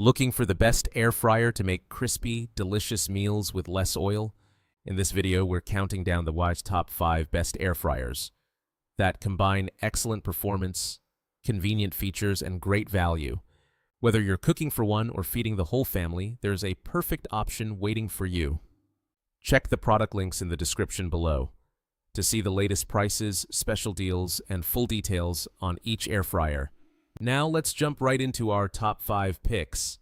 Looking for the best air fryer to make crispy, delicious meals with less oil? In this video, we're counting down the wise top 5 best air fryers that combine excellent performance, convenient features, and great value. Whether you're cooking for one or feeding the whole family, there's a perfect option waiting for you. Check the product links in the description below to see the latest prices, special deals, and full details on each air fryer. Now let's jump right into our top 5 picks.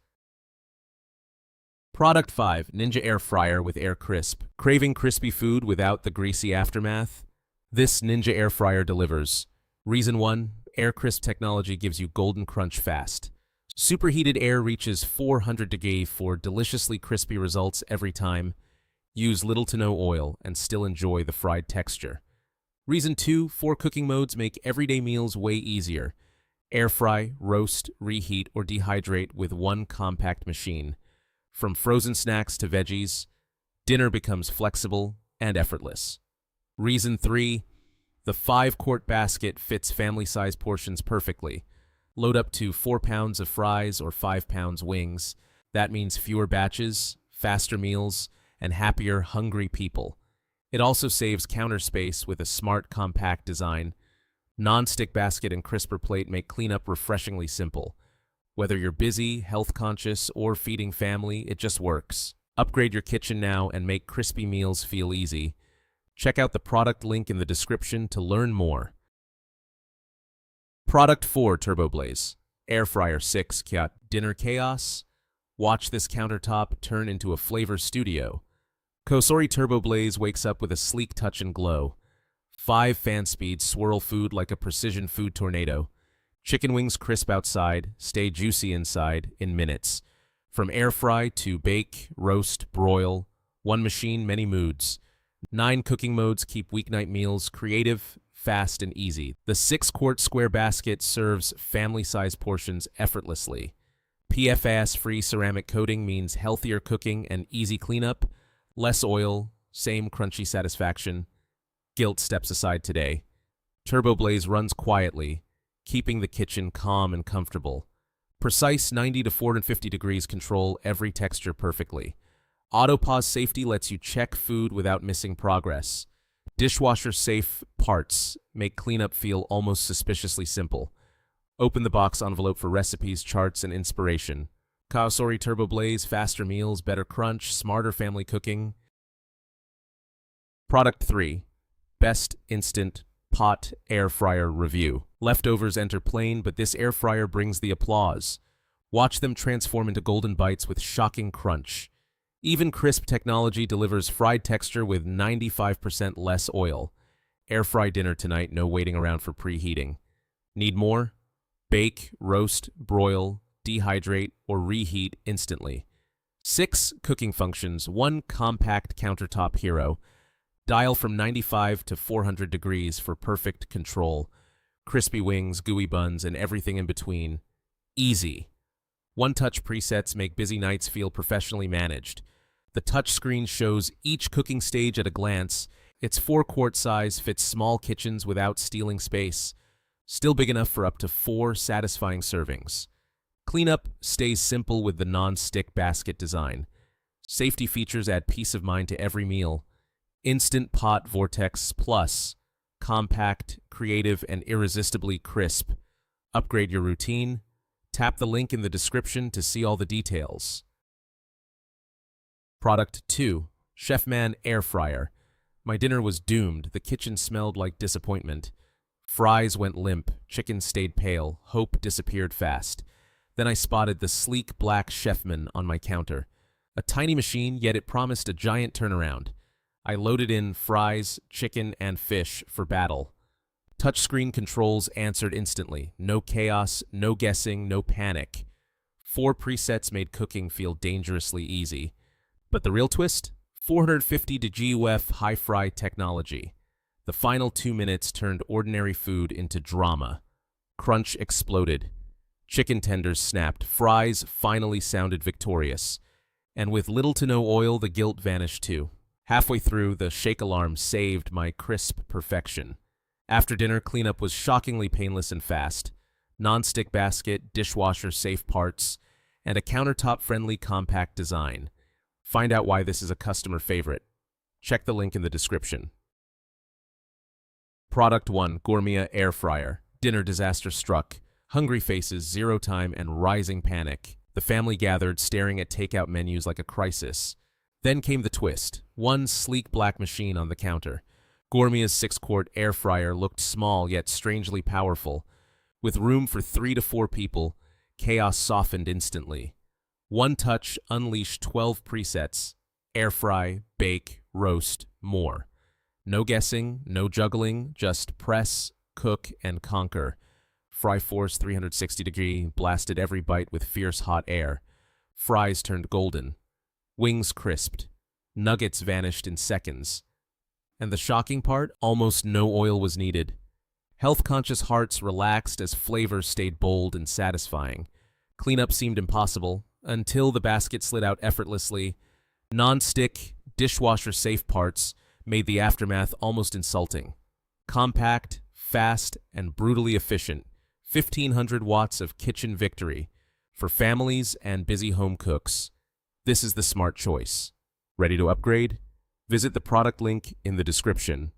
Product 5. Ninja Air Fryer with Air Crisp. Craving crispy food without the greasy aftermath? This Ninja Air Fryer delivers. Reason 1. Air Crisp technology gives you golden crunch fast. Superheated air reaches 400 degrees for deliciously crispy results every time. Use little to no oil and still enjoy the fried texture. Reason 2. 4 cooking modes make everyday meals way easier. Air fry, roast, reheat, or dehydrate with one compact machine. From frozen snacks to veggies, dinner becomes flexible and effortless. Reason 3. The 5-quart basket fits family-size portions perfectly. Load up to 4 pounds of fries or 5 pounds wings. That means fewer batches, faster meals, and happier, hungry people. It also saves counter space with a smart, compact design. Non-stick basket and crisper plate make cleanup refreshingly simple. Whether you're busy, health-conscious, or feeding family, it just works. Upgrade your kitchen now and make crispy meals feel easy. Check out the product link in the description to learn more. Product 4. Turbo Blaze. Air Fryer 6 Kya Dinner Chaos? Watch this countertop turn into a flavor studio. Kosori Turbo Blaze wakes up with a sleek touch and glow. 5 fan speeds swirl food like a precision food tornado. Chicken wings crisp outside, stay juicy inside in minutes. From air fry to bake, roast, broil, one machine, many moods. 9 cooking modes keep weeknight meals creative, fast, and easy. The 6-quart square basket serves family-sized portions effortlessly. PFAS-free ceramic coating means healthier cooking and easy cleanup. Less oil, same crunchy satisfaction. Guilt steps aside today. Turbo Blaze runs quietly, keeping the kitchen calm and comfortable. Precise 90 to 450 degrees control every texture perfectly. Auto pause safety lets you check food without missing progress. Dishwasher safe parts make cleanup feel almost suspiciously simple. Open the box envelope for recipes, charts, and inspiration. Kosori Turbo Blaze, faster meals, better crunch, smarter family cooking. Product 3. Best Instant Pot Air Fryer Review. Leftovers enter plain, but this air fryer brings the applause. Watch them transform into golden bites with shocking crunch. Even crisp technology delivers fried texture with 95% less oil. Air fry dinner tonight, no waiting around for preheating. Need more? Bake, roast, broil, dehydrate, or reheat instantly. 6 cooking functions, 1 compact countertop hero. Dial from 95 to 400 degrees for perfect control. Crispy wings, gooey buns, and everything in between. Easy. One-touch presets make busy nights feel professionally managed. The touchscreen shows each cooking stage at a glance. Its 4-quart size fits small kitchens without stealing space. Still big enough for up to 4 satisfying servings. Cleanup stays simple with the non-stick basket design. Safety features add peace of mind to every meal. Instant Pot Vortex Plus. Compact, creative, and irresistibly crisp. Upgrade your routine. Tap the link in the description to see all the details. Product 2. Chefman Air Fryer. My dinner was doomed. The kitchen smelled like disappointment. Fries went limp, chicken stayed pale, hope disappeared fast. Then I spotted the sleek black Chefman on my counter. A tiny machine, yet it promised a giant turnaround. I loaded in fries, chicken, and fish for battle. Touchscreen controls answered instantly. No chaos, no guessing, no panic. 4 presets made cooking feel dangerously easy. But the real twist? 450 GUF high-fry technology. The final 2 minutes turned ordinary food into drama. Crunch exploded. Chicken tenders snapped. Fries finally sounded victorious. And with little to no oil, the guilt vanished too. Halfway through, the shake alarm saved my crisp perfection. After dinner, cleanup was shockingly painless and fast. Non-stick basket, dishwasher safe parts, and a countertop-friendly compact design. Find out why this is a customer favorite. Check the link in the description. Product 1. Gourmet Air Fryer. Dinner disaster struck. Hungry faces, zero time, and rising panic. The family gathered, staring at takeout menus like a crisis. Then came the twist. One sleek black machine on the counter. Gourmet's 6-quart air fryer looked small yet strangely powerful. With room for 3 to 4 people, chaos softened instantly. One touch unleashed 12 presets. Air fry, bake, roast, more. No guessing, no juggling, just press, cook, and conquer. Fry force 360-degree blasted every bite with fierce hot air. Fries turned golden. Wings crisped. Nuggets vanished in seconds. And the shocking part? Almost no oil was needed. Health-conscious hearts relaxed as flavors stayed bold and satisfying. Cleanup seemed impossible, until the basket slid out effortlessly. Non-stick, dishwasher-safe parts made the aftermath almost insulting. Compact, fast, and brutally efficient. 1,500 watts of kitchen victory. For families and busy home cooks, this is the smart choice. Ready to upgrade? Visit the product link in the description.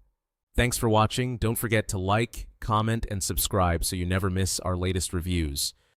Thanks for watching. Don't forget to like, comment, and subscribe so you never miss our latest reviews.